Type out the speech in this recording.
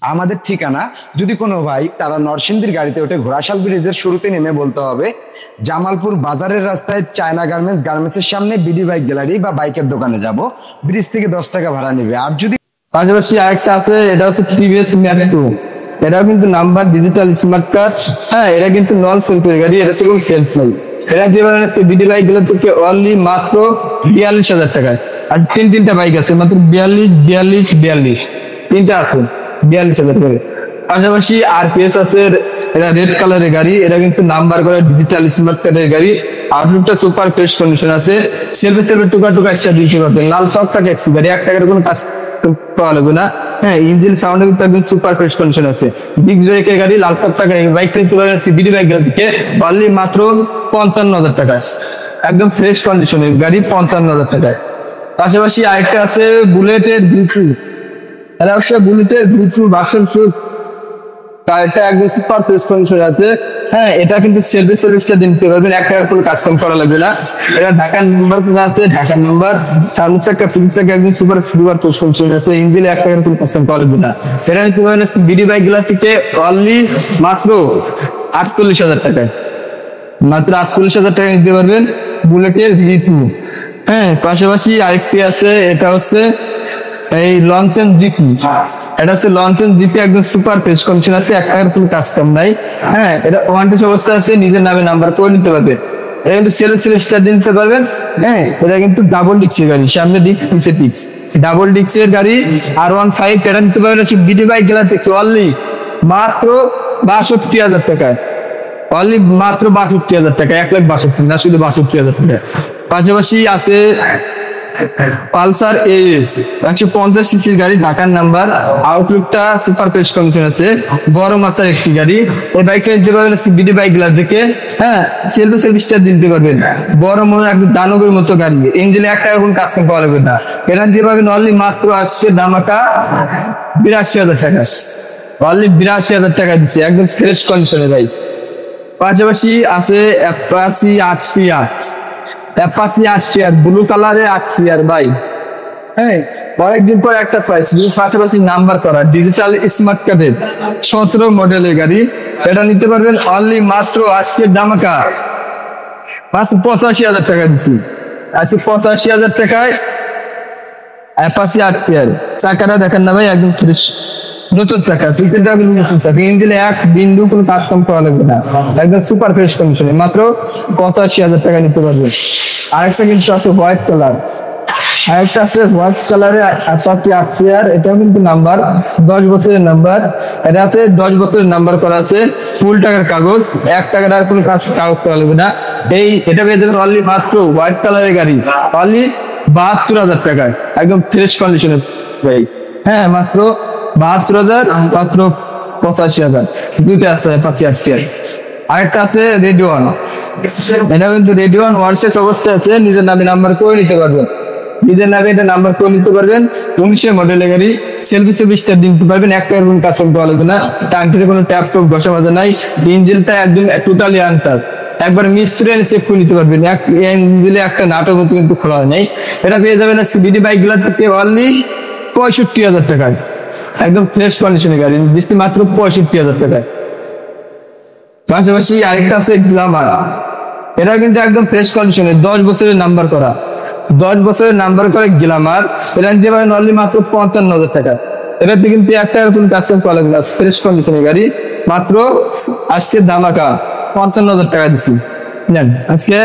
আমাদের ঠিকানা, যদি কোনো ভাই তারা নরসিংদীর গাড়িতে ওঠে ঘোড়াশাল ব্রিজের শুরুতে নেমে বলতে হবে জামালপুর বাজারের রাস্তায় চায়না গার্মেন্টস, গার্মেন্টসের সামনে বিডি বাইক গ্যালারি বা বাইকের দোকানে যাব, ব্রিজ থেকে 10 টাকা ভাড়া নেবে। আর যদি পাশাপাশি আরেকটা আছে, এটা হচ্ছে টিভিএস ম্যাট্রো। এটাও কিন্তু নাম্বার ডিজিটাল স্মার্ট কার্ড। হ্যাঁ, এটা কিন্তু নন সেলফের গাড়ি, এটা থেকে সেলফ নেই। এটা যেভাবে বিডি বাইক গুলো থেকে অনলি মাত্র 42,000 টাকায়। আর তিনটা বাইক আছে, মাত্র 42 তিনটা আছে 42,000 টাকা। পাশাপাশি আরপিএস আছে, এটা রেড কালারের গাড়ি, এটা কিন্তু নাম্বার করা ডিজিটাল স্মার্ট কার্ডের গাড়ি। আউটলুকটা সুপার ফ্রেশ কন্ডিশন আছে, সেলফে টুকা একটা দিতে পারবেন। লাল টকটাকে একটু গাড়ি, 1 টাকার কোনো কাজ পাওয়া লাগবে না। হ্যাঁ, ইঞ্জিন সাউন্ড কিন্তু একদম সুপার ফ্রেশ কন্ডিশন আছে। ডিস্ক ব্রেকের গাড়ি, লাল টকটাকে বাইকটা নিতে পারেন বিডি বাইক গাড়ি থেকে অনলি মাত্র 55,000 টাকায়। একদম ফ্রেশ কন্ডিশনের গাড়ি 55,000 টাকায়। পাশাপাশি আরেকটা আছে বুলেটের ভিটু। এটা হচ্ছে বুলেটের ভিটু ভার্সন 2। এটা একদম সুপার ফ্রেশ কন্ডিশন আছে। হ্যাঁ, এটা কিন্তু সার্ভিসটা দিতে পারবেন, 1 টাকার কোনো কাস্টম করা লাগবে না। এটা ঢাকার নাম্বার আছে, ঢাকার নাম্বার, সামনে চাকা পিছনে চাকা একদম সুপার ফ্রেশ কন্ডিশন আছে। ইঞ্জিনে 1 টাকার কোনো কাস্টম করা লাগবে না। এটা নিতে পারবেন বিডি বাইক গুলা থেকে অনলি মাত্র 48,000 টাকায়। মাত্র 48,000 টাকা নিতে পারবেন বুলেটের ভিটু। হ্যাঁ, পাশাপাশি আরেকটি আছে, এটা হচ্ছে এই লঞ্চেন জিপি। এটা হচ্ছে লঞ্চেন জিপি, একদম সুপার ফ্রেশ কন্ডিশন আছে, 1 টাকার কোনো কাস্টম নাই। হ্যাঁ, এটা ওয়ারেন্টি অবস্থা আছে, নিজের নামে নাম্বার করে নিতে পারবে। এটা কিন্তু স্টার দিতে পারবেন। হ্যাঁ, এটা কিন্তু ডাবল ডিক্সের গাড়ি, সামনে ডিক্স পিছে ডিক্স, ডাবল ডিক্সের গাড়ি। R15 এটা নিতে পারবেন বিডি বাইক গেলা থেকে অনলি মাত্র 62,000 টাকায়। অনলি মাত্র 62,000 টাকা, 1,62,000 না, শুধু 62,000 টাকা। পাশাপাশি আছে পালসার এস, 150 সিসির গাড়ি, ঢাকার নাম্বার, আউটলুকটা সুপার ফ্রেশ কন্ডিশন আছে, বড় মাত্রার একটি গাড়ি। এই বাইকটা দিতে পারবেন বিডি বাইক গুলা থেকে। হ্যাঁ, সার্ভিসটা দিতে পারবেন, বড় মনে একদম দানবের মতো গাড়ি, ইঞ্জিনে 1 টাকার কোনো কাজ পাওয়া লাগবে না। এটা দিতে পারবেন অনলি মাত্র আজকে দামাকা 82,000 টাকা। অনলি 82,000 টাকা দিচ্ছে, একদম ফ্রেশ কন্ডিশনের বাইক। পাশাপাশি আছে অ্যাপাচি 8 ব্লু কালারের 8 ভাই। হ্যাঁ, অনেকদিন পর একটা প্রাইস, পাশাপাশি নাম্বার করা ডিজিটাল স্মার্ট কার্ডের 17 মডেলের গাড়ি। এটা নিতে পারবেন অনলি মাত্র আজকের দামাকা মাত্র 85,000 টাকা দিচ্ছি। আজকে 85,000 টাকায় অ্যাপাচি 8 চাকাটা দেখেন না ভাই, একদম ফ্রেশ নতুন চাকা, পিছনটা নতুন চাকা, ইঞ্জিনে 1 বিন্দু কোনো কাজ কম করা লাগবে না, একদম সুপার ফ্রেশ কন্ডিশনে মাত্র 85,000 টাকা নিতে পারবেন। আরেকটা কিন্তু আছে হোয়াইট কালার, আরেকটা আছে হোয়াইট কালারের অ্যাপাচি 8, এটাও কিন্তু নাম্বার 10 বছরের নাম্বার। এটাতে 10 বছরের নাম্বার করা আছে, ফুল টাকার কাগজ, 1 টাকার আর কোনো কাগজ করা লাগবে না। এটা পেয়ে যাবেন অনলি মাত্র হোয়াইট কালারের গাড়ি অনলি 72,000 টাকায়, একদম ফ্রেশ কন্ডিশনের ভাই। হ্যাঁ, মাত্র 72,000, মাত্র 85,000। দুইটা আছে অ্যাপাচি 8। আরেকটা আছে রেডিওয়ান, এটা কিন্তু রেডিওয়ান ওয়ার্সেস অবস্থায় আছে, নিজের নামে নাম্বার করে নিতে পারবেন। নিজের নামে এটা নাম্বার করে নিতে পারবেন। 19 মডেলের গাড়ি, সার্ভিসটা দিতে পারবেন, 1 টাকার কোনো কাজ পাওয়া লাগবে না। টাঙ্কিতে কোনো ট্যাপ টপ বসা মাজা নাই, ইঞ্জিনটা একদম টোটালি আনটাচ, একবার মিস্ত্রি চেক করে নিতে পারবেন। ইঞ্জিনে একটা নাটক মতো কিন্তু খোলা হয় নাই। এটা পেয়ে যাবেন বিডি বাইক গুলা থেকে অনলি 65,000 টাকায়, একদম ফ্রেশ কন্ডিশনের গাড়ি দিচ্ছি মাত্র 65,000 টাকায়। পাশাপাশি আরেকটা আছে গ্লামার, এটা কিন্তু একদম ফ্রেশ কন্ডিশনের 10 বছরের নাম্বার করা, 10 বছরের নাম্বার করে গ্লামার। এটা দিতে পারেন অনলি মাত্র 55,000 টাকা। এটাতে কিন্তু 1 টাকার কোনো কাজ করা লাগবে না, ফ্রেশ কন্ডিশনের গাড়ি, মাত্র আজকে দামাকা 55,000 টাকা দিচ্ছি। আজকে